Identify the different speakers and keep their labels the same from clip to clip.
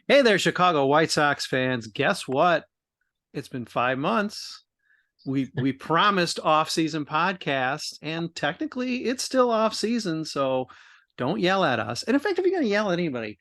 Speaker 1: Hey there, Chicago White Sox fans. Guess what? It's been 5 months. We promised off-season podcast, and technically it's still off-season, so don't yell at us. And in fact, if you're gonna yell at anybody,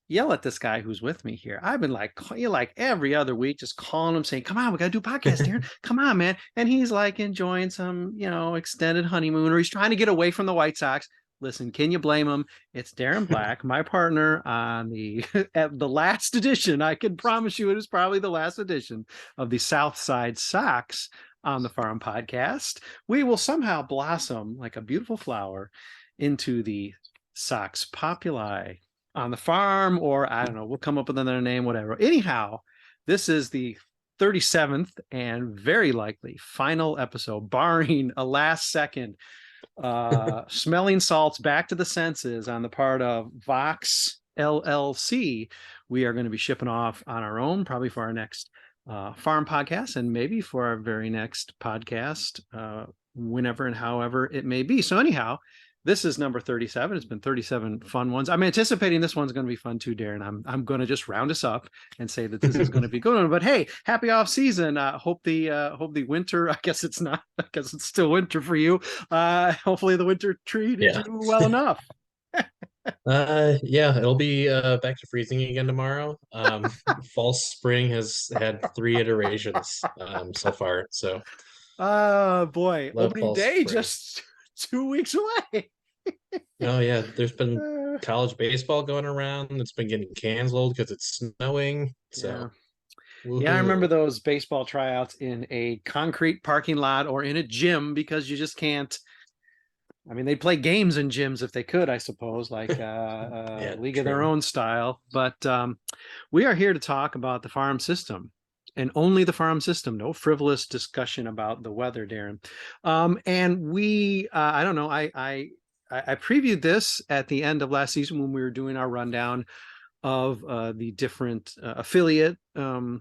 Speaker 1: yell at this guy who's with me here. I've been like every other week, just calling him saying, "Come on, we gotta do podcast, Darren. Come on, man." And he's like enjoying some, extended honeymoon, or he's trying to get away from the White Sox. Listen, can you blame him? It's Darren Black, my partner on the at the last edition. I can promise you it is probably the last edition of the South Side Sox on the Farm podcast. We will somehow blossom like a beautiful flower into the Sox Populi on the farm, or I don't know, we'll come up with another name, whatever. Anyhow, this is the 37th and very likely final episode, barring a last second smelling salts back to the senses on the part of Vox LLC. We are going to be shipping off on our own, probably for our next farm podcast, and maybe for our very next podcast, whenever and however it may be. So anyhow, this is number 37. It's been 37 fun ones. I'm anticipating this one's going to be fun too, Darren. I'm going to just round us up and say that this is going to be good. But hey, happy off season. Hope the winter. I guess it's not. I guess it's still winter for you. Hopefully the winter treated you well enough.
Speaker 2: Yeah, it'll be back to freezing again tomorrow. False spring has had 3 iterations so far. So
Speaker 1: Boy,
Speaker 2: love
Speaker 1: opening
Speaker 2: false
Speaker 1: day
Speaker 2: spring.
Speaker 1: just 2 weeks away.
Speaker 2: Oh yeah, there's been college baseball going around. It's been getting canceled because it's snowing.
Speaker 1: Yeah.
Speaker 2: So
Speaker 1: Yeah, I remember
Speaker 2: woohoo.
Speaker 1: those baseball tryouts in a concrete parking lot or in a gym, because you just can't. I mean, they'd play games in gyms if they could, I suppose, like
Speaker 2: Yeah,
Speaker 1: League of Their
Speaker 2: true.
Speaker 1: Own style. But we are here to talk about the farm system, and only the farm system. No frivolous discussion about the weather, Darren. And I don't know, I previewed this at the end of last season when we were doing our rundown of the different affiliate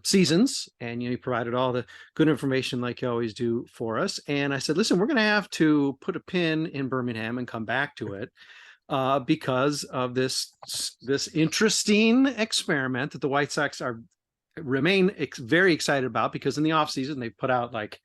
Speaker 1: seasons, and you provided all the good information like you always do for us. And I said, listen, we're going to have to put a pin in Birmingham and come back to it because of this interesting experiment that the White Sox remain very excited about, because in the offseason they put out like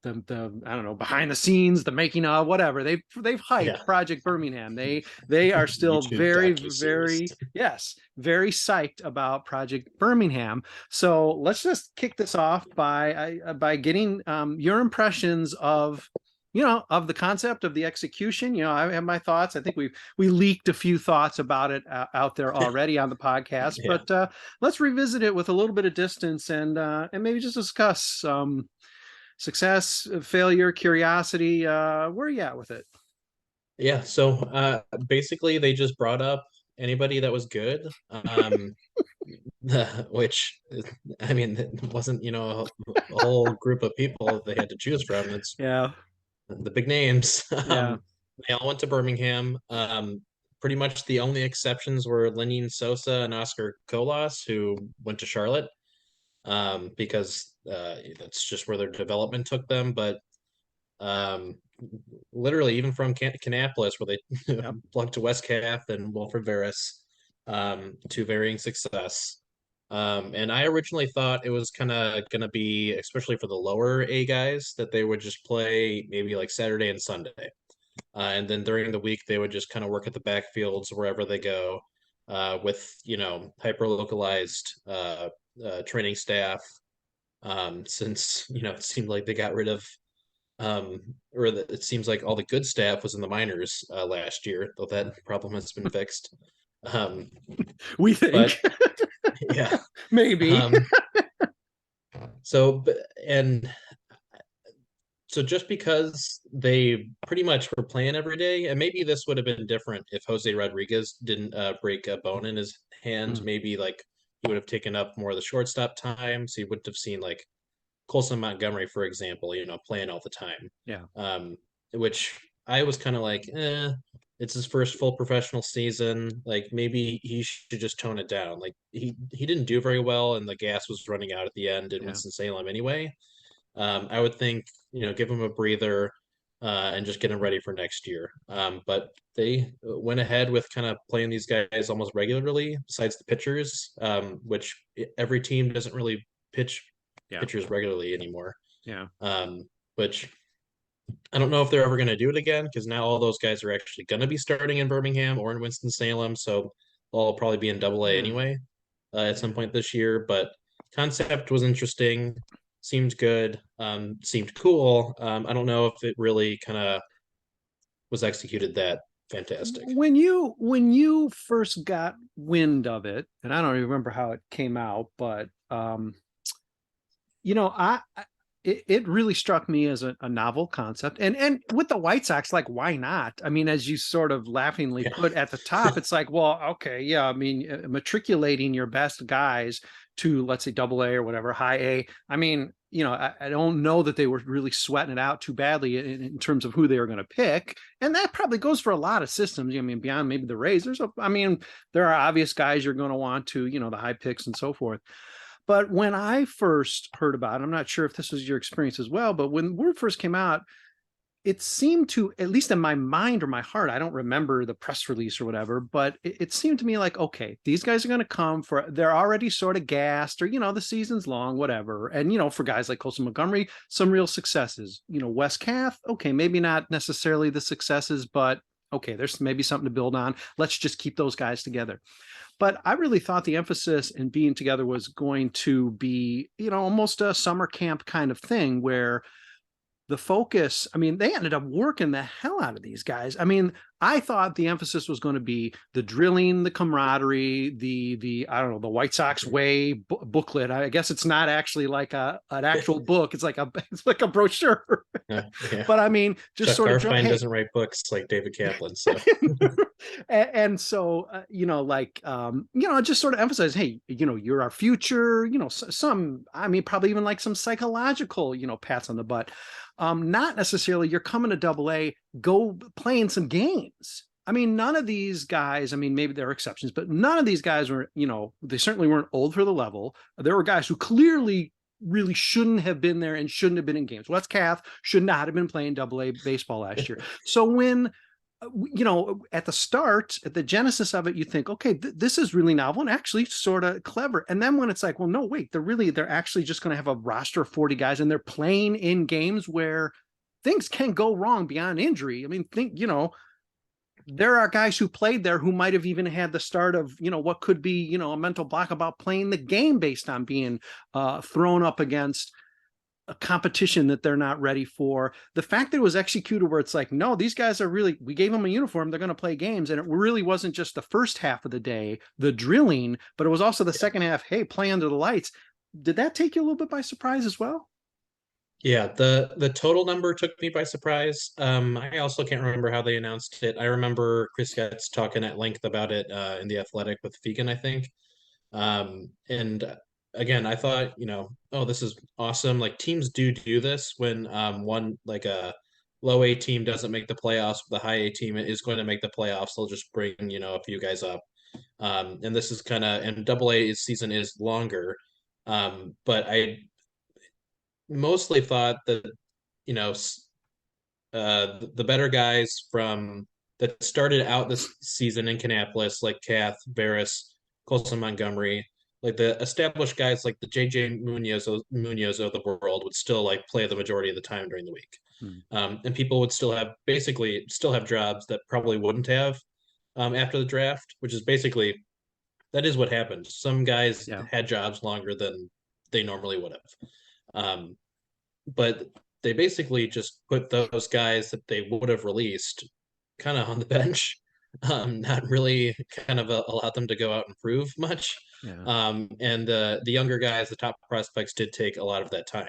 Speaker 1: the I don't know, behind the scenes, the making of, whatever. They've hyped
Speaker 2: Yeah,
Speaker 1: Project Birmingham. They are still
Speaker 2: YouTube
Speaker 1: very,
Speaker 2: docu-series.
Speaker 1: very, yes, very psyched about Project Birmingham. So let's just kick this off by getting your impressions of, of the concept, of the execution. I have my thoughts. I think we leaked a few thoughts about it out there already on the podcast,
Speaker 2: Yeah.
Speaker 1: but let's revisit it with a little bit of distance, and maybe just discuss success, failure, curiosity. Where are you at with it?
Speaker 2: Yeah, so basically they just brought up anybody that was good. Which I mean, it wasn't, a whole group of people they had to choose from. It's
Speaker 1: Yeah,
Speaker 2: the big names.
Speaker 1: yeah.
Speaker 2: They all went to Birmingham. Pretty much the only exceptions were Lenyn Sosa and Oscar Colas, who went to Charlotte, because that's just where their development took them. But um, literally, even from Kannapolis, where they
Speaker 1: Yep.
Speaker 2: plugged to West Calf and Wilfred Veras, to varying success. And I originally thought it was kind of going to be, especially for the lower A guys, that they would just play maybe like Saturday and Sunday. And then during the week, they would just kind of work at the backfields wherever they go, with, hyper localized training staff. Since, it seemed like they got rid of, or that it seems like all the good staff was in the minors last year, though that problem has been fixed. Um,
Speaker 1: We
Speaker 2: but
Speaker 1: think.
Speaker 2: yeah.
Speaker 1: Maybe.
Speaker 2: Um, so, and so just because they pretty much were playing every day, and maybe this would have been different if Jose Rodriguez didn't break a bone in his hand.
Speaker 1: Mm,
Speaker 2: Maybe like he would have taken up more of the shortstop time, so you wouldn't have seen like Colson Montgomery, for example, playing all the time.
Speaker 1: yeah.
Speaker 2: Which I was kind of like, it's his first full professional season. Like maybe he should just tone it down. Like he didn't do very well, and the gas was running out at the end in
Speaker 1: Yeah.
Speaker 2: Winston Salem anyway. I would think, give him a breather. and just getting ready for next year. But they went ahead with kind of playing these guys almost regularly, besides the pitchers, which every team doesn't really pitch
Speaker 1: Yeah.
Speaker 2: pitchers regularly anymore.
Speaker 1: Yeah.
Speaker 2: Which I don't know if they're ever going to do it again, because now all those guys are actually going to be starting in Birmingham or in Winston-Salem, so they'll probably be in Double A
Speaker 1: Yeah.
Speaker 2: anyway at some point this year. But concept was interesting, seemed good, seemed cool. I don't know if it really kind of was executed that fantastic.
Speaker 1: When you first got wind of it, and I don't even remember how it came out, but it really struck me as a novel concept. And with the White Sox, like, why not? I mean, as you sort of laughingly put at the top, it's like, well, okay, yeah, I mean, matriculating your best guys to, let's say, Double A or whatever, High A. I mean, I don't know that they were really sweating it out too badly in terms of who they were going to pick. And that probably goes for a lot of systems. I mean, beyond maybe the Rays, there are obvious guys you're going to want to, the high picks and so forth. But when I first heard about it, I'm not sure if this was your experience as well, but when word first came out, it seemed to, at least in my mind or my heart, I don't remember the press release or whatever, but it seemed to me like, okay, these guys are going to come they're already sort of gassed, or, the season's long, whatever. And, for guys like Colson Montgomery, some real successes. Wes Kath, okay, maybe not necessarily the successes, but okay, there's maybe something to build on. Let's just keep those guys together. But I really thought the emphasis in being together was going to be, almost a summer camp kind of thing, where the focus, I mean, they ended up working the hell out of these guys. I mean, I thought the emphasis was going to be the drilling, the camaraderie, the I don't know, the White Sox way booklet. I guess it's not actually like an actual book. It's like a brochure.
Speaker 2: Yeah.
Speaker 1: But I mean, just
Speaker 2: Chuck
Speaker 1: sort of
Speaker 2: Garfien doesn't write books like David Kaplan, so
Speaker 1: and so just sort of emphasize, hey, you're our future. Some, I mean, probably even like some psychological, pats on the butt. Not necessarily you're coming to Double A, go playing some games. I mean, none of these guys, I mean, maybe there are exceptions, but none of these guys were, they certainly weren't old for the level. There were guys who clearly really shouldn't have been there and shouldn't have been in games. Wes Kath should not have been playing Double A baseball last year. So when at the start, at the genesis of it, you think, okay, this is really novel and actually sort of clever. And then when it's like, well, no, wait, they're actually just going to have a roster of 40 guys and they're playing in games where things can go wrong beyond injury. I mean, there are guys who played there who might have even had the start of, what could be, a mental block about playing the game based on being thrown up against a competition that they're not ready for. The fact that it was executed where it's like, no, these guys are really, we gave them a uniform, they're going to play games. And it really wasn't just the first half of the day, the drilling, but it was also the second half, hey, play under the lights. Did that take you a little bit by surprise as well?
Speaker 2: yeah, the total number took me by surprise. I also can't remember how they announced it. I remember Chris Getz talking at length about it in the Athletic with Fegan, I think. And again, I thought, oh, this is awesome. Like, teams do this when one, like, a low A team doesn't make the playoffs, the high A team is going to make the playoffs. They'll just bring, a few guys up. And this is and Double A season is longer. But I mostly thought that, you know, the better guys from that started out this season in Kannapolis, like Kath, Veras, Colson Montgomery, like the established guys like the JJ Munoz of the world would still like play the majority of the time during the week. And people would still have jobs that probably wouldn't have after the draft, which is basically that is what happened. Some guys had jobs longer than they normally would have. But they basically just put those guys that they would have released kind of on the bench, not really kind of allowed them to go out and prove much.
Speaker 1: Yeah.
Speaker 2: And the younger guys, the top prospects, did take a lot of that time,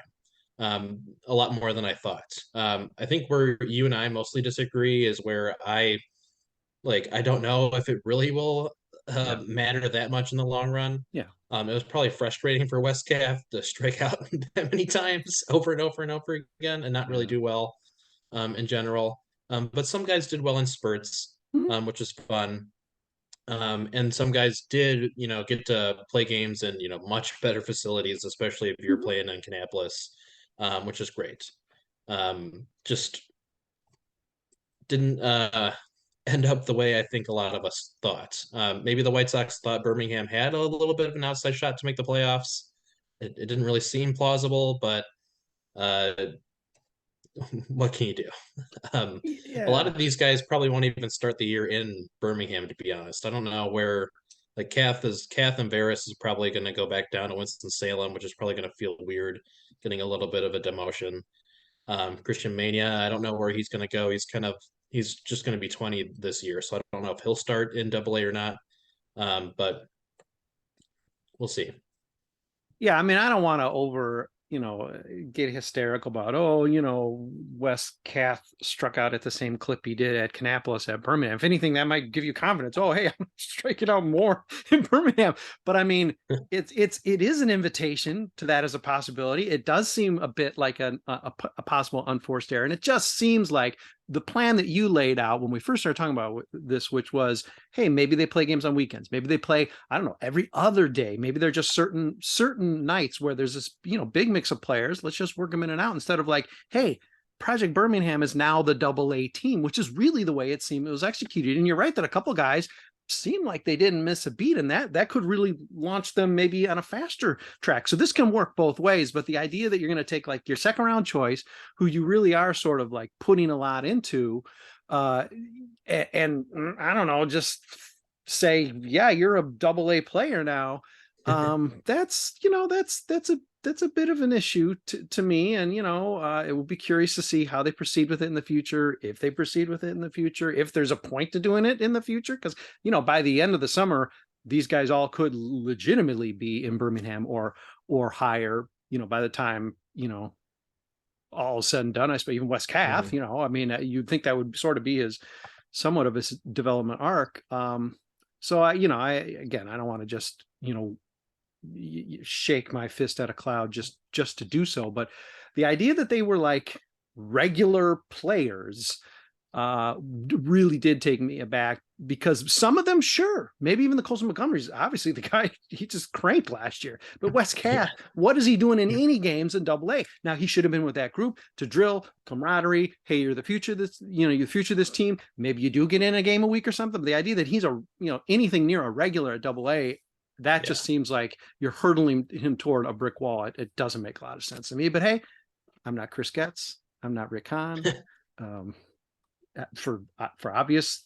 Speaker 2: a lot more than I thought. I think where you and I mostly disagree is where I don't know if it really will matter that much in the long run.
Speaker 1: Yeah.
Speaker 2: It was probably frustrating for West Calf to strike out that many times over and over and over again and not really do well in general. But some guys did well in spurts, which is fun. And some guys did, get to play games in, much better facilities, especially if you're playing in Kannapolis, which is great. Just didn't end up the way I think a lot of us thought. Maybe the White Sox thought Birmingham had a little bit of an outside shot to make the playoffs. It didn't really seem plausible, but uh, what can you do? A lot
Speaker 1: Yeah.
Speaker 2: of these guys probably won't even start the year in Birmingham, to be honest. I don't know where like Kath and Varys is probably going to go back down to Winston-Salem, which is probably going to feel weird, getting a little bit of a demotion. Christian Mania, I don't know where he's going to go. He's just going to be 20 this year, so I don't know if he'll start in Double A or not. But we'll see.
Speaker 1: Yeah, I mean, I don't want to get hysterical about, oh, Wes Kath struck out at the same clip he did at Kannapolis at Birmingham. If anything, that might give you confidence. Oh, hey, I'm striking out more in Birmingham. But I mean, it is an invitation to that as a possibility. It does seem a bit like a possible unforced error. And it just seems like the plan that you laid out when we first started talking about this, which was, hey, maybe they play games on weekends. Maybe they play, I don't know, every other day. Maybe they're just certain nights where there's this, big mix of players. Let's just work them in and out instead of like, hey, Project Birmingham is now the Double A team, which is really the way it seemed it was executed. And you're right that a couple guys seemed like they didn't miss a beat, and that could really launch them maybe on a faster track. So this can work both ways, but the idea that you're going to take like your second round choice, who you really are sort of like putting a lot into, and I don't know, just say, yeah, you're a Double A player now. That's a bit of an issue to me. And, it will be curious to see how they proceed with it in the future, if they proceed with it in the future, if there's a point to doing it in the future. Because, by the end of the summer, these guys all could legitimately be in Birmingham or higher, by the time, all is said and done. I suppose even West Kath, I mean, you'd think that would sort of be somewhat of his development arc. So I don't want to just, shake my fist at a cloud just to do so, but the idea that they were like regular players really did take me aback, because some of them, sure, maybe even the Colson Montgomery's, obviously the guy, he just cranked last year, but Wes Kath, what is he doing in any games in Double A? Now he should have been with that group to drill camaraderie. Hey, you're the future of this, you're the future of this team. Maybe you do get in a game a week or something. But the idea that he's anything near a regular at Double A, that just seems like you're hurtling him toward a brick wall. It doesn't make a lot of sense to me. But hey, I'm not Chris Getz. I'm not Rick Hahn. For obvious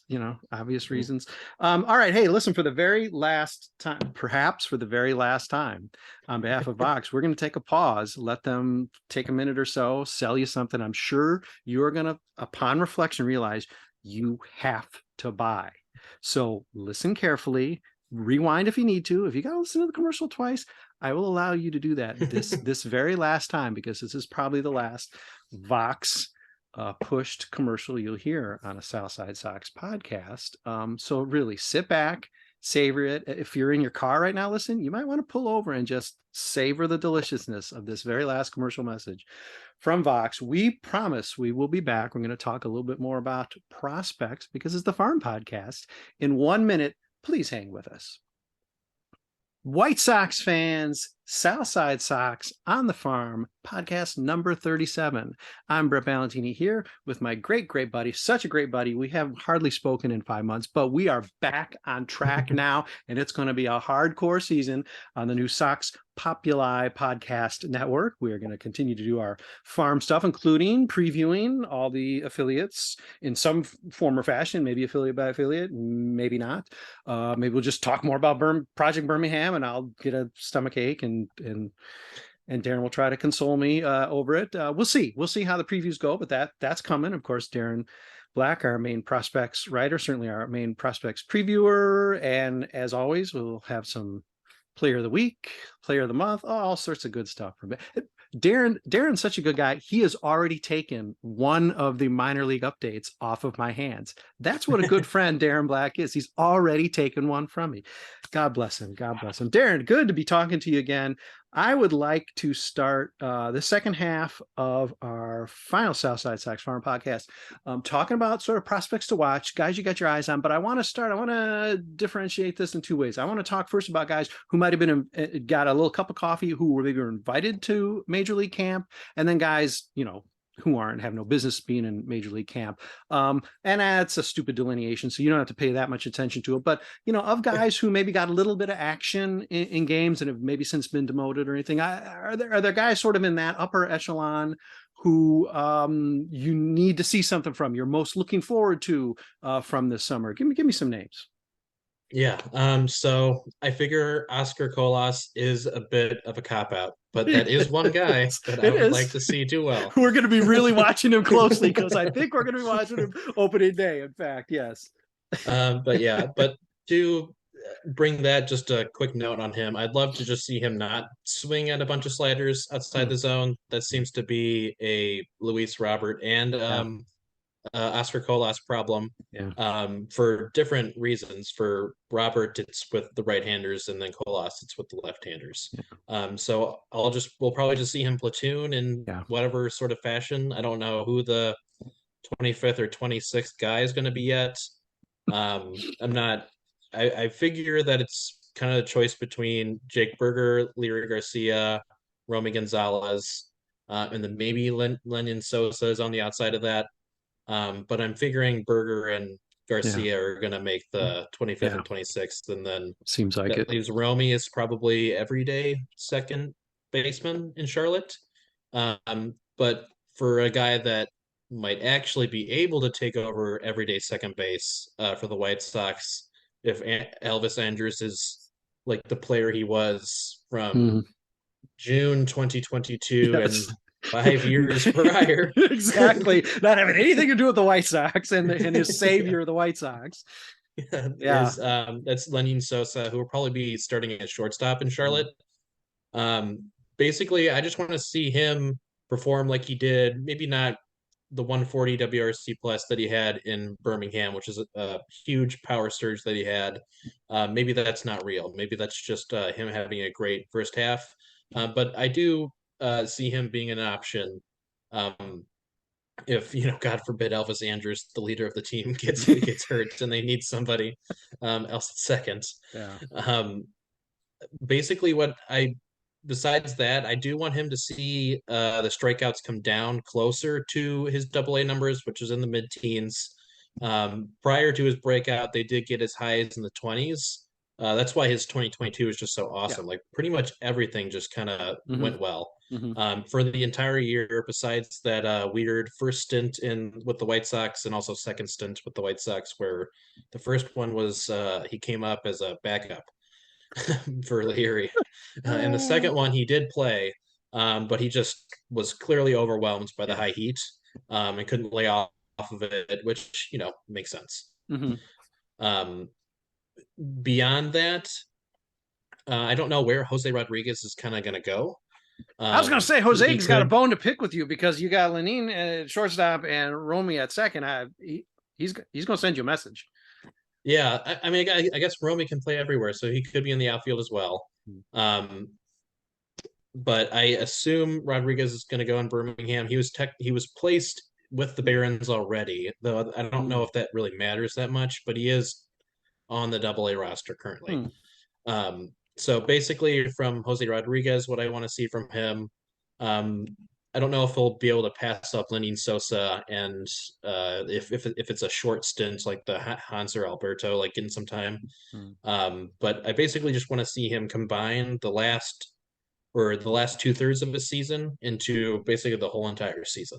Speaker 1: reasons. All right. Hey, listen, for the very last time, perhaps for the very last time, on behalf of Vox, we're going to take a pause, let them take a minute or so, sell you something I'm sure you're going to, upon reflection, realize you have to buy. So listen carefully. Rewind if you need to. If you got to listen to the commercial twice, I will allow you to do that this very last time, because this is probably the last Vox pushed commercial you'll hear on a South Side Sox podcast. So really sit back, savor it. If you're in your car right now, listen, you might want to pull over and just savor the deliciousness of this very last commercial message from Vox. We promise we will be back. We're going to talk a little bit more about prospects, because it's the Farm Podcast. In 1 minute, please hang with us. White Sox fans, South Side Sox on the Farm, podcast number 37. I'm Brett Ballantini here with my great buddy, such a great buddy. We have hardly spoken in 5 months, but we are back on track now, and it's going to be a hardcore season on the new Sox Populi podcast network. We are going to continue to do our farm stuff, including previewing all the affiliates in some form or fashion, maybe affiliate by affiliate, maybe not. Maybe we'll just talk more about Project Birmingham, and I'll get a stomach ache, and Darren will try to console me over it. We'll see how the previews go, but that's coming. Of course, Darren Black, our main prospects writer, certainly our main prospects previewer, and as always, we'll have some player of the week, player of the month, all sorts of good stuff. Darren's such a good guy. He has already taken one of the minor league updates off of my hands. That's what a good friend Darren Black is. He's already taken one from me. God bless him. God bless him. Darren, good to be talking to you again. I would like to start the second half of our final Southside Sox Farm podcast, talking about sort of prospects to watch, guys you got your eyes on. But I want to differentiate this in two ways. I want to talk first about guys who might have been got a little cup of coffee, who were maybe invited to Major League camp, and then guys, who aren't, have no business being in major league camp. And that's a stupid delineation, so you don't have to pay that much attention to it. But, of guys who maybe got a little bit of action in games and have maybe since been demoted or anything, are there guys sort of in that upper echelon who you need to see something from, you're most looking forward to from this summer? Give me some names.
Speaker 2: Yeah. So I figure Oscar Colas is a bit of a cop out, but that is one guy that I
Speaker 1: It
Speaker 2: would like
Speaker 1: is.
Speaker 2: to see do well.
Speaker 1: We're going to be really watching him closely, because I think we're going to be watching him opening day. In fact, yes.
Speaker 2: But to bring that, just a quick note on him, I'd love to just see him not swing at a bunch of sliders outside the zone. That seems to be a Luis Robert and
Speaker 1: Yeah.
Speaker 2: Oscar Colas problem,
Speaker 1: Yeah.
Speaker 2: for different reasons. For Robert, it's with the right-handers, and then Colas, it's with the left-handers. So we'll probably just see him platoon in whatever sort of fashion. I don't know who the 25th or 26th guy is going to be yet. I figure that it's kind of a choice between Jake Berger, Leary Garcia, Romy Gonzalez, and then maybe Lenyn Sosa is on the outside of that. But I'm figuring Berger and Garcia are going to make the 25th and 26th. And then
Speaker 1: seems like
Speaker 2: that
Speaker 1: it.
Speaker 2: leaves Romy as probably everyday second baseman in Charlotte. But for a guy that might actually be able to take over everyday second base for the White Sox, if Elvis Andrus is like the player he was from June 2022 and 5 years prior.
Speaker 1: Exactly. Not having anything to do with the White Sox and his savior, the White Sox.
Speaker 2: That's Lenyn Sosa, who will probably be starting at shortstop in Charlotte. Basically, I just want to see him perform like he did, maybe not the 140 WRC plus that he had in Birmingham, which is a huge power surge that he had. Maybe that's not real. Maybe that's just him having a great first half. But I do see him being an option. If God forbid, Elvis Andrus, the leader of the team, gets hurt and they need somebody else at second.
Speaker 1: Yeah.
Speaker 2: Basically, besides that, I do want him to see the strikeouts come down closer to his AA numbers, which is in the mid-teens. Prior to his breakout, they did get as high as in the 20s. That's why his 2022 is just so awesome. Like pretty much everything just kind of went well. For the entire year, besides that weird first stint with the White Sox and also second stint with the White Sox, where the first one was he came up as a backup for Leary. And the second one he did play, but he just was clearly overwhelmed by the high heat and couldn't lay off of it, which, makes sense. Beyond that, I don't know where Jose Rodriguez is kind of going to go.
Speaker 1: I was going to say, Jose's got a bone to pick with you, because you got Lenyn at shortstop and Romy at second. He's going to send you a message.
Speaker 2: Yeah, I mean, I guess Romy can play everywhere, so he could be in the outfield as well. But I assume Rodriguez is going to go in Birmingham. He was placed with the Barons already, though I don't know if that really matters that much, but he is on the AA roster currently. So basically, from Jose Rodriguez, what I want to see from him, I don't know if he'll be able to pass up Lenyn Sosa, and if it's a short stint like the Hans or Alberto, like in some time. But I basically just want to see him combine the last 2/3 of his season into basically the whole entire season.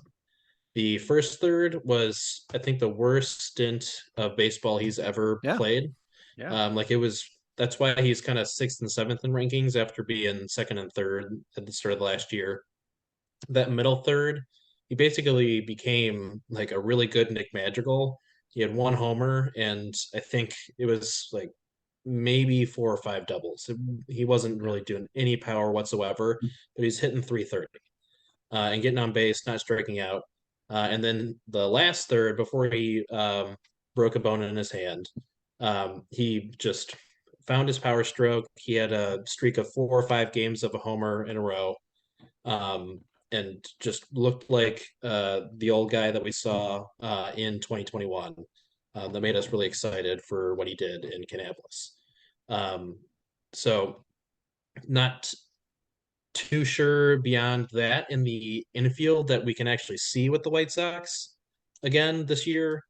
Speaker 2: The first third was, I think, the worst stint of baseball he's ever played. That's why he's kind of 6th and 7th in rankings after being 2nd and 3rd at the start of last year. That middle third, he basically became like a really good Nick Madrigal. He had 1 homer, and I think it was like maybe 4 or 5 doubles. He wasn't really doing any power whatsoever, but he's hitting 330 and getting on base, not striking out. And then the last third, before he broke a bone in his hand, he just found his power stroke. He had a streak of 4 or 5 games of a homer in a row, and just looked like the old guy that we saw in 2021. That made us really excited for what he did in Kannapolis. So not too sure beyond that in the infield that we can actually see with the White Sox again this year.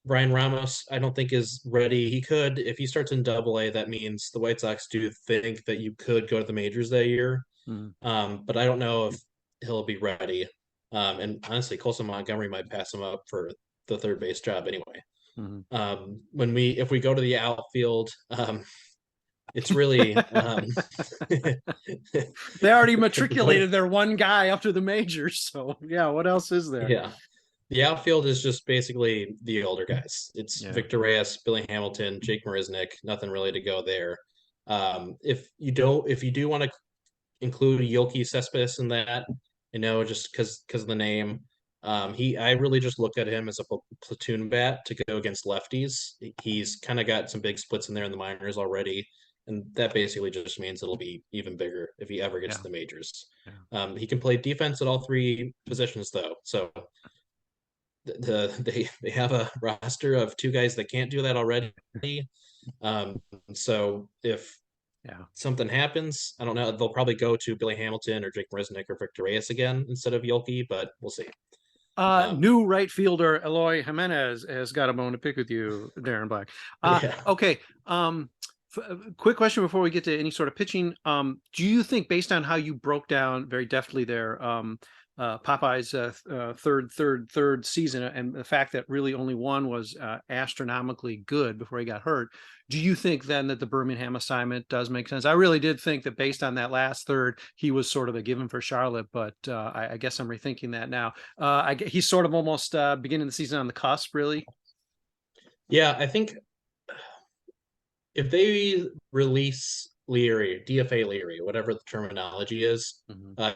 Speaker 2: Brian Ramos, I don't think is ready. He could, if he starts in Double A, that means the White Sox do think that you could go to the majors that year.
Speaker 1: Mhm.
Speaker 2: But I don't know if he'll be ready. And honestly, Colson Montgomery might pass him up for the third base job anyway.
Speaker 1: Mhm.
Speaker 2: If we go to the outfield, it's really
Speaker 1: They already matriculated their one guy up to the majors. So yeah, what else is there?
Speaker 2: yeah. The outfield is just basically the older guys. It's
Speaker 1: Yeah.
Speaker 2: Victor Reyes, Billy Hamilton, Jake Marisnick. Nothing really to go there. If you do want to include Yoki Cespedes in that, just because of the name, I really just look at him as a platoon bat to go against lefties. He's kind of got some big splits in there in the minors already, and that basically just means it'll be even bigger if he ever gets
Speaker 1: Yeah.
Speaker 2: to the majors.
Speaker 1: Yeah.
Speaker 2: He can play defense at all three positions though, so they have a roster of two guys that can't do that already. Um, so if something happens, I don't know, they'll probably go to Billy Hamilton or Jake Marisnick or Victor Reyes again instead of Yolke, but we'll see.
Speaker 1: New right fielder Eloy Jimenez has got a bone to pick with you, Darren Black.
Speaker 2: Yeah.
Speaker 1: Okay. Quick question before we get to any sort of pitching. Do you think, based on how you broke down very deftly there, Popeye's third season, and the fact that really only one was astronomically good before he got hurt, do you think then that the Birmingham assignment does make sense? I really did think that based on that last third, he was sort of a given for Charlotte, but I guess I'm rethinking that now. He's sort of almost beginning the season on the cusp, really.
Speaker 2: Yeah, I think if they release Leary, DFA Leary, whatever the terminology is,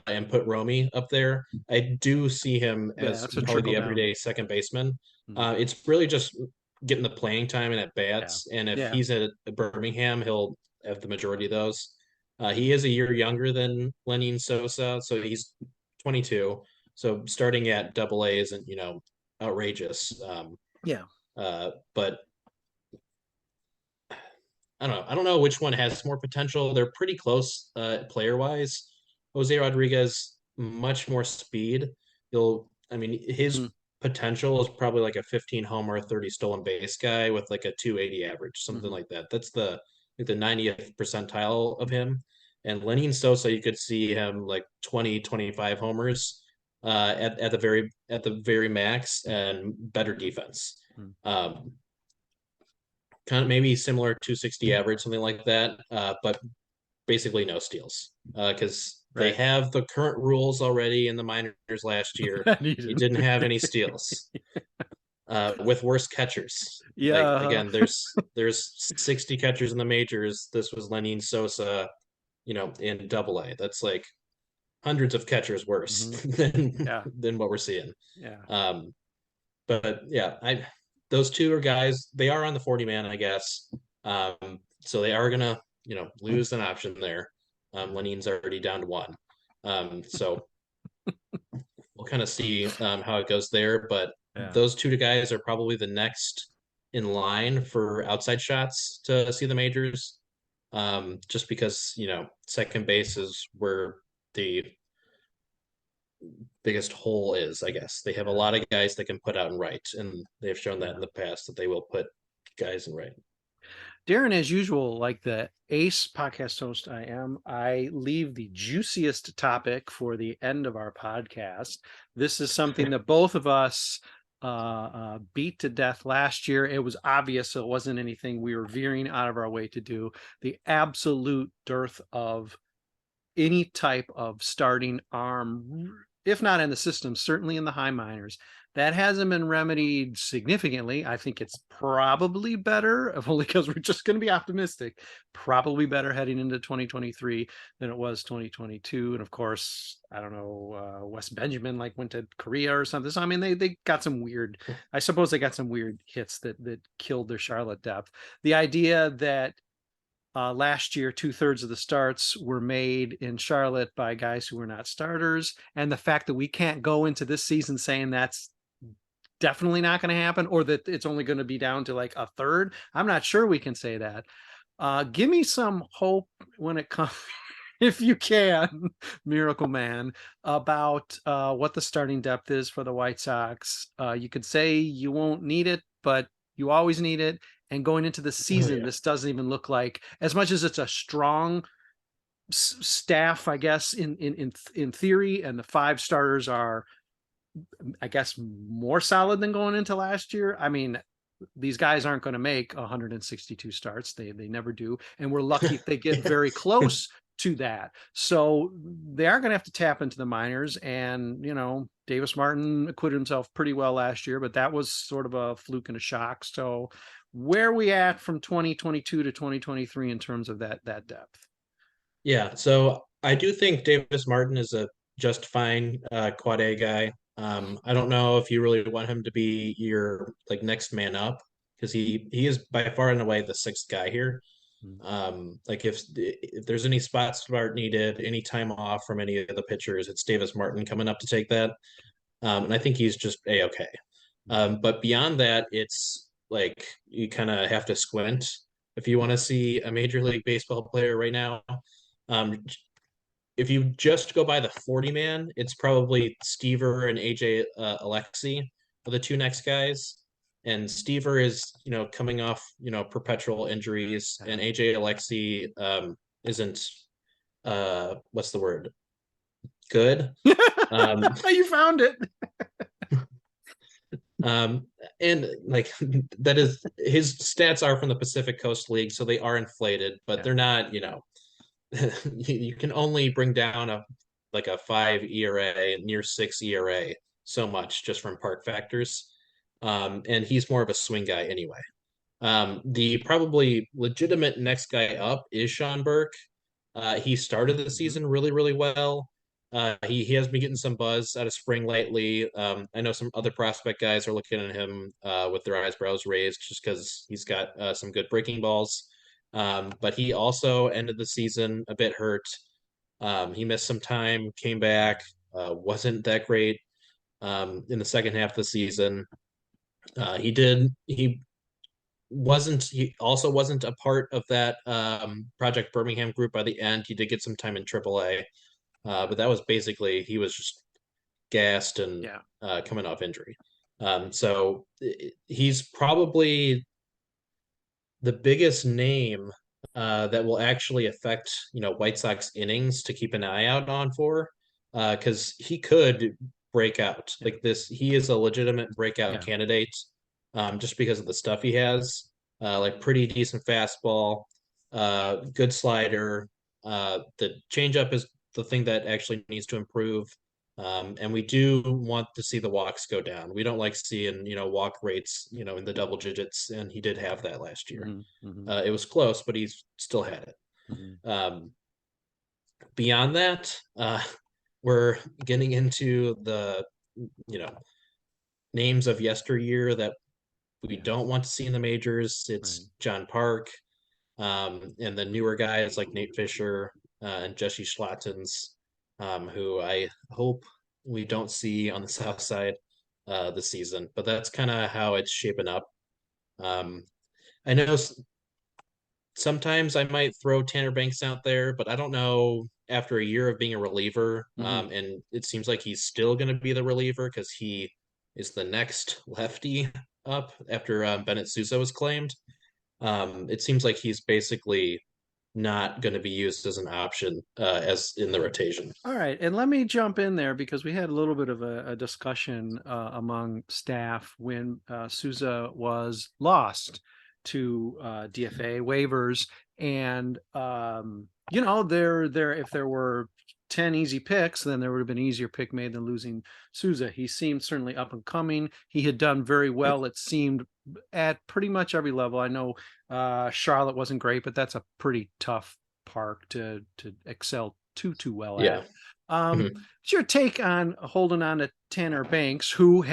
Speaker 2: and put Romy up there, I do see him as probably the everyday second baseman. It's really just getting the playing time and at bats. And if he's at Birmingham, he'll have the majority of those. He is a year younger than Lenyn Sosa, so he's 22. So starting at Double A isn't, outrageous. But I don't know. I don't know which one has more potential. They're pretty close player wise. Jose Rodriguez, much more speed. His potential is probably like a 15 homer, 30 stolen base guy with like a 280 average, something like that. That's the 90th percentile of him. And Lenyn Sosa, you could see him like 20, 25 homers at the very max and better defense. Kind of maybe similar 260 average, something like that, but basically no steals because they have the current rules already in the minors last year. You didn't have any steals with worse catchers.
Speaker 1: Yeah.
Speaker 2: Again, there's 60 catchers in the majors. This was Lenyn Sosa, in Double A. That's like hundreds of catchers worse than what we're seeing.
Speaker 1: Yeah.
Speaker 2: But yeah, those two are guys, they are on the 40 man, I guess. So they are gonna, lose an option there. Lenyn's already down to one. So we'll kind of see how it goes there. But those two guys are probably the next in line for outside shots to see the majors. Just because, second base is where the biggest hole is, I guess. They have a lot of guys that can put out and right, and they've shown that in the past that they will put guys in right.
Speaker 1: Darren, as usual, like the ace podcast host I am, I leave the juiciest topic for the end of our podcast. This is something that both of us beat to death last year. It was obvious, so it wasn't anything we were veering out of our way to do. The absolute dearth of any type of starting arm, if not in the system, certainly in the high minors. That hasn't been remedied significantly. I think it's probably better, only because we're just going to be optimistic, probably better heading into 2023 than it was 2022. And of course, I don't know, Wes Benjamin went to Korea or something. So, I mean, they got some weird, I suppose they got some weird hits that killed their Charlotte depth. The idea that last year, 2/3 of the starts were made in Charlotte by guys who were not starters. And the fact that we can't go into this season saying that's definitely not going to happen, or that it's only going to be down to like a third. I'm not sure we can say that. Give me some hope when it comes if you can, Miracle Man, about what the starting depth is for the White Sox. You could say you won't need it, but you always need it. And going into the
Speaker 2: Oh
Speaker 1: season,
Speaker 2: yeah.
Speaker 1: this doesn't even look like, as much as it's a strong staff, I guess, in theory, and the five starters are, I guess, more solid than going into last year. I mean, these guys aren't going to make 162 starts. They never do, and we're lucky if they get very close to that. So they are going to have to tap into the minors. And Davis Martin acquitted himself pretty well last year, but that was sort of a fluke and a shock. So where are we at from 2022 to 2023 in terms of that depth?
Speaker 2: Yeah, so I do think Davis Martin is a just fine quad A guy. I don't know if you really want him to be your like next man up because he is by far and away the sixth guy here. Like if there's any spot start needed, any time off from any of the pitchers, it's Davis Martin coming up to take that. And I think he's just a-okay. But beyond that, it's like you kind of have to squint if you want to see a Major League Baseball player right now. Um, if you just go by the 40 man, it's probably Stever and AJ Alexi are the two next guys. And Stever is, coming off, perpetual injuries, and AJ Alexi isn't what's the word? Good.
Speaker 1: You found it.
Speaker 2: Um, and like that is his stats are from the Pacific Coast League, so they are inflated, but they're not, you can only bring down a 5 ERA, near 6 ERA so much just from park factors. And he's more of a swing guy anyway. The probably legitimate next guy up is Sean Burke. He started the season really, really well. He has been getting some buzz out of spring lately. I know some other prospect guys are looking at him with their eyebrows raised just because he's got some good breaking balls. But he also ended the season a bit hurt. He missed some time, came back, wasn't that great in the second half of the season. He also wasn't a part of that Project Birmingham group by the end. He did get some time in AAA, but that was basically he was just gassed and coming off injury. So he's probably the biggest name that will actually affect White Sox innings to keep an eye out on for because he could break out like this. He is a legitimate breakout candidate just because of the stuff he has, like pretty decent fastball, good slider. The changeup is the thing that actually needs to improve. And we do want to see the walks go down. We don't like seeing, walk rates, in the double digits. And he did have that last year. It was close, but he's still had it. Beyond that, we're getting into the, names of yesteryear that we don't want to see in the majors. It's John Park, and the newer guys like Nate Fisher and Jesse Schlattens, who I hope we don't see on the South Side this season. But that's kind of how it's shaping up. I know sometimes I might throw Tanner Banks out there, but I don't know after a year of being a reliever, and it seems like he's still going to be the reliever because he is the next lefty up after Bennett Sousa was claimed. It seems like he's basically not going to be used as an option as in the rotation.
Speaker 1: All right, and let me jump in there because we had a little bit of a discussion among staff when Sousa was lost to DFA waivers, and there if there were 10 easy picks, then there would have been an easier pick made than losing Sousa. He seemed certainly up and coming. He had done very well, it seemed, at pretty much every level. I know Charlotte wasn't great, but that's a pretty tough park to excel too well at. What's your take on holding on to Tanner Banks, who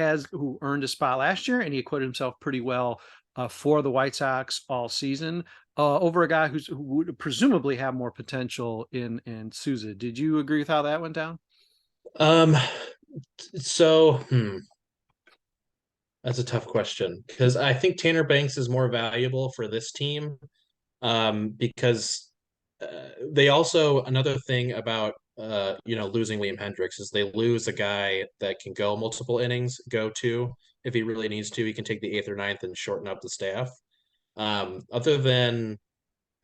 Speaker 1: earned a spot last year and he acquitted himself pretty well for the White Sox all season, over a guy who would presumably have more potential in Sousa? Did you agree with how that went down?
Speaker 2: So that's a tough question because I think Tanner Banks is more valuable for this team because they also, another thing about losing Liam Hendricks is they lose a guy that can go multiple innings, go to if he really needs to. He can take the eighth or ninth and shorten up the staff. Other than,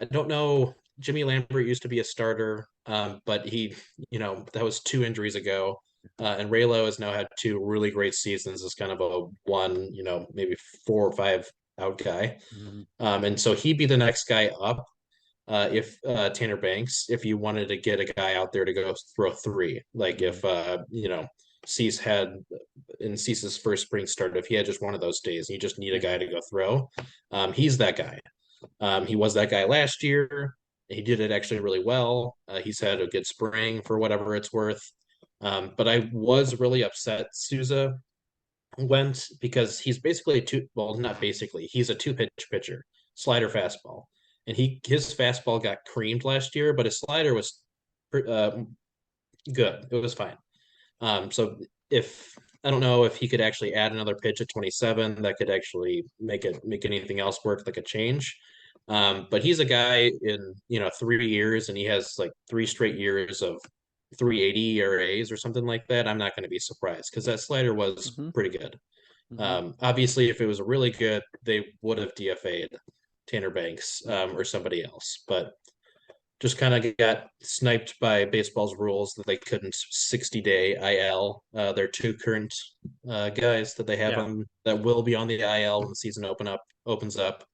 Speaker 2: I don't know, Jimmy Lambert used to be a starter, but he, that was 2 injuries ago. And Raylo has now had 2 really great seasons as kind of a one, maybe 4 or 5 out guy.
Speaker 1: Mhm.
Speaker 2: And so he'd be the next guy up if Tanner Banks, if you wanted to get a guy out there to go throw three, like if Cease had in Cease's first spring start, if he had just one of those days, and you just need a guy to go throw, he's that guy. He was that guy last year. He did it actually really well. He's had a good spring for whatever it's worth. But I was really upset Souza went because he's basically not basically, he's a two-pitch pitcher, slider fastball. And his fastball got creamed last year, but his slider was uh, good. It was fine. So if I don't know if he could actually add another pitch at 27 that could actually make anything else work like a change. But he's a guy in 3 years, and he has like 3 straight years of 380 ERAs or something like that. I'm not going to be surprised because that slider was
Speaker 1: Mhm.
Speaker 2: pretty good.
Speaker 1: Mhm.
Speaker 2: Obviously, if it was really good, they would have DFA'd Tanner Banks or somebody else, but just kind of got sniped by baseball's rules that they couldn't 60-day IL. Their 2 current guys that they have
Speaker 1: Yeah.
Speaker 2: on that will be on the IL when the season opens up.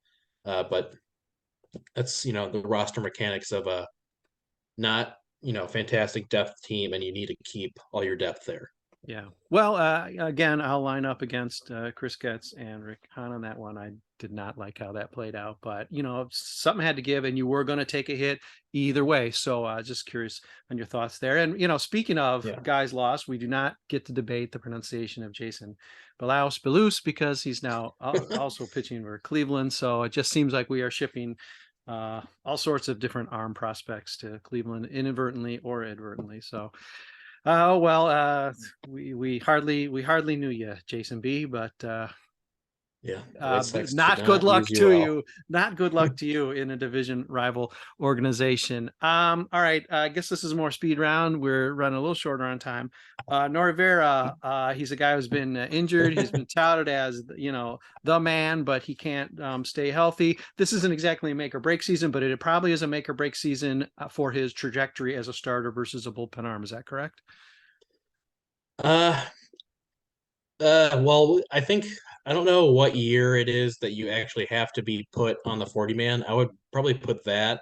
Speaker 2: But that's the roster mechanics of a not fantastic depth team, and you need to keep all your depth there.
Speaker 1: Yeah. Well, again, I'll line up against Chris Getz and Rick Hahn on that one. I did not like how that played out, but something had to give, and you were going to take a hit either way. So, just curious on your thoughts there. And speaking of guys lost, we do not get to debate the pronunciation of Jason Belus because he's now also pitching for Cleveland. So it just seems like we are shipping all sorts of different arm prospects to Cleveland inadvertently or advertently. So. Oh well, we hardly knew you, Jason B. But not good luck to you. Not good luck to you in a division rival organization. All right, I guess this is a more speed round. We're running a little shorter on time. Norvera, he's a guy who's been injured. He's been touted as the man, but he can't stay healthy. This isn't exactly a make or break season, but it probably is a make or break season for his trajectory as a starter versus a bullpen arm. Is that correct?
Speaker 2: Well, I don't know what year it is that you actually have to be put on the 40 man. I would probably put that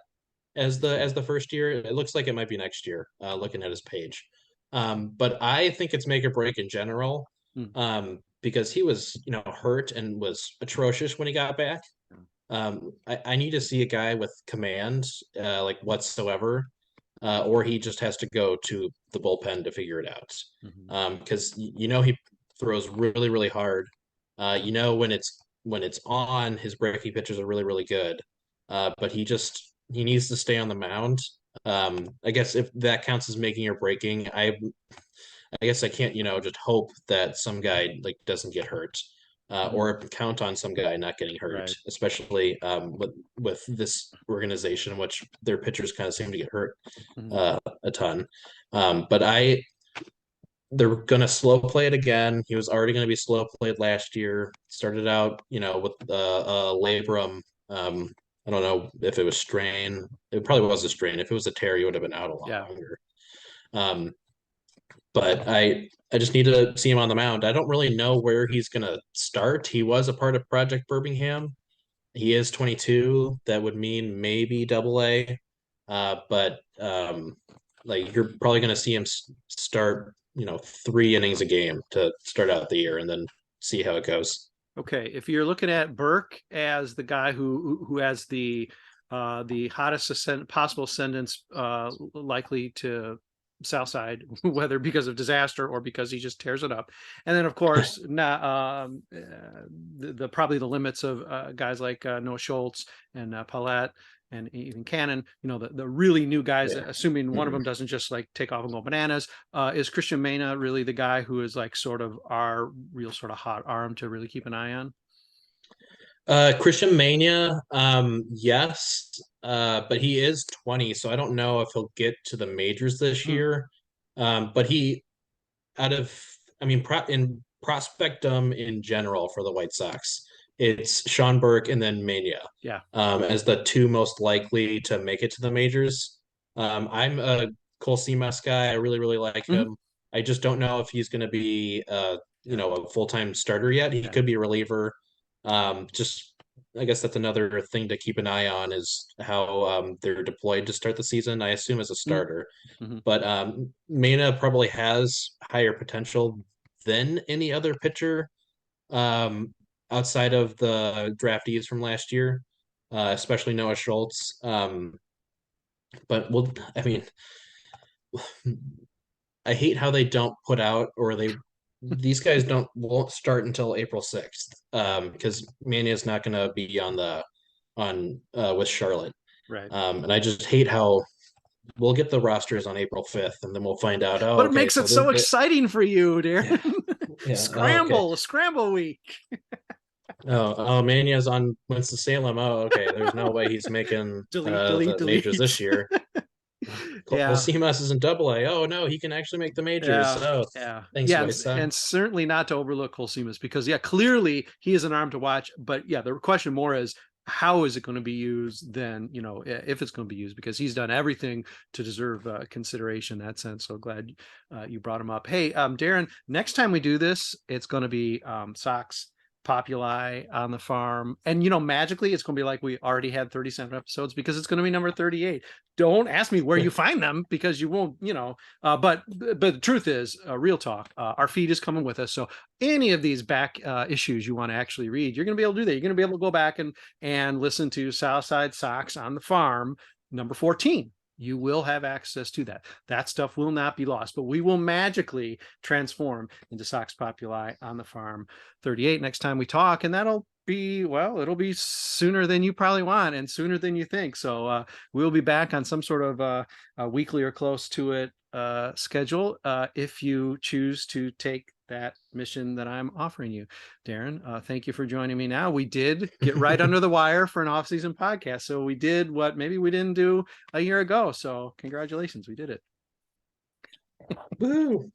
Speaker 2: as the first year. It looks like it might be next year, looking at his page. But I think it's make or break in general. Because he was, hurt and was atrocious when he got back. I need to see a guy with command, like whatsoever, or he just has to go to the bullpen to figure it out. Because he throws really, really hard. When it's on, his breaking pitches are really, really good. But he needs to stay on the mound. I guess if that counts as making or breaking, I guess I can't, just hope that some guy like doesn't get hurt, or count on some guy not getting hurt,
Speaker 1: Right.
Speaker 2: especially with this organization, which their pitchers kind of seem to get hurt a ton. But they're gonna slow play it again. He was already gonna be slow played last year. Started out, with labrum. I don't know if it was strain. It probably was a strain. If it was a tear, he would have been out a lot longer. But I just need to see him on the mound. I don't really know where he's gonna start. He was a part of Project Birmingham. He is 22. That would mean maybe double A. But like you're probably gonna see him start, 3 innings a game to start out the year and then see how it goes.
Speaker 1: Okay, if you're looking at Burke as the guy who has the hottest possible ascendance likely to South Side, whether because of disaster or because he just tears it up, and then of course probably the limits of guys like Noah Schultz and Paulette and even Cannon, the really new guys, assuming one of them doesn't just like take off and go bananas. Is Christian Mena really the guy who is like sort of our real sort of hot arm to really keep an eye on?
Speaker 2: Christian Mania, yes, but he is 20, so I don't know if he'll get to the majors this
Speaker 1: Hmm.
Speaker 2: year. But he out of I mean in prospectum in general for the White Sox, it's Sean Burke and then Mania
Speaker 1: Yeah.
Speaker 2: as the two most likely to make it to the majors. I'm a Cole Seamus guy. I really, really like
Speaker 1: Hmm.
Speaker 2: him. I just don't know if he's going to be
Speaker 1: Yeah.
Speaker 2: a full-time starter yet. He
Speaker 1: Yeah.
Speaker 2: could be a reliever. Just I guess that's another thing to keep an eye on is how they're deployed to start the season. I assume as a starter.
Speaker 1: Mm-hmm.
Speaker 2: But Mena probably has higher potential than any other pitcher um, outside of the draftees from last year, especially Noah Schultz. But I mean, I hate how they don't put out or these guys won't start until April 6th because Mania is not going to be on with Charlotte.
Speaker 1: Right.
Speaker 2: And I just hate how we'll get the rosters on April 5th and then we'll find out, oh,
Speaker 1: But it
Speaker 2: okay,
Speaker 1: makes
Speaker 2: so
Speaker 1: it so
Speaker 2: they're
Speaker 1: exciting for you,
Speaker 2: yeah,
Speaker 1: Darren.
Speaker 2: yeah, oh, okay.
Speaker 1: Scramble week.
Speaker 2: Oh, Mania's on Winston-Salem. Oh, okay. There's no way he's making
Speaker 1: Delete, delete,
Speaker 2: the majors
Speaker 1: delete.
Speaker 2: this year. Cole
Speaker 1: Yeah.
Speaker 2: Seamus is in Double A. Oh no, he can actually make the majors.
Speaker 1: Yeah,
Speaker 2: Oh,
Speaker 1: yeah,
Speaker 2: thanks,
Speaker 1: yeah,
Speaker 2: White Sox.
Speaker 1: and certainly not to overlook Cole Seamus because yeah, clearly he is an arm to watch. But yeah, the question more is how is it going to be used? Then if it's going to be used because he's done everything to deserve consideration in that sense. So glad you brought him up. Hey, Darren, next time we do this, it's going to be Sox Populi on the farm, and magically it's going to be like we already had 37 episodes because it's going to be number 38. Don't ask me where you find them because you won't, but the truth is, real talk, our feed is coming with us. So any of these back issues you want to actually read, you're going to be able to do that. You're going to be able to go back and listen to South Side Sox on the Farm, number 14. You will have access to that. That stuff will not be lost, but we will magically transform into Sox Populi on the Farm 38 next time we talk. And that'll it'll be sooner than you probably want and sooner than you think. So we'll be back on some sort of a weekly or close to it schedule if you choose to take that mission that I'm offering you. Darren, thank you for joining me. Now we did get right under the wire for an off-season podcast, so we did what maybe we didn't do a year ago. So congratulations, we did it.
Speaker 2: Woo.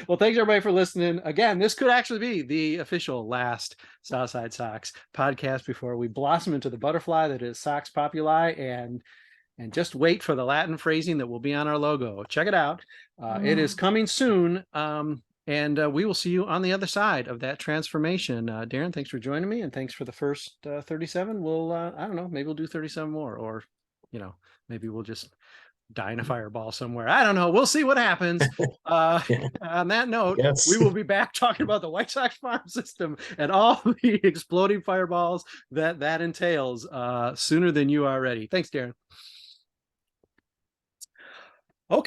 Speaker 1: Well, thanks everybody for listening. Again, this could actually be the official last Southside Sox podcast before we blossom into the butterfly that is Sox Populi, and just wait for the Latin phrasing that will be on our logo. Check it out. It is coming soon. And we will see you on the other side of that transformation. Darren, thanks for joining me, and thanks for the first 37. We'll, I don't know, maybe we'll do 37 more, or, maybe we'll just die in a fireball somewhere. I don't know. We'll see what happens.
Speaker 2: Yeah.
Speaker 1: On that note,
Speaker 2: Yes.
Speaker 1: we will be back talking about the White Sox farm system and all the exploding fireballs that entails sooner than you are ready. Thanks, Darren.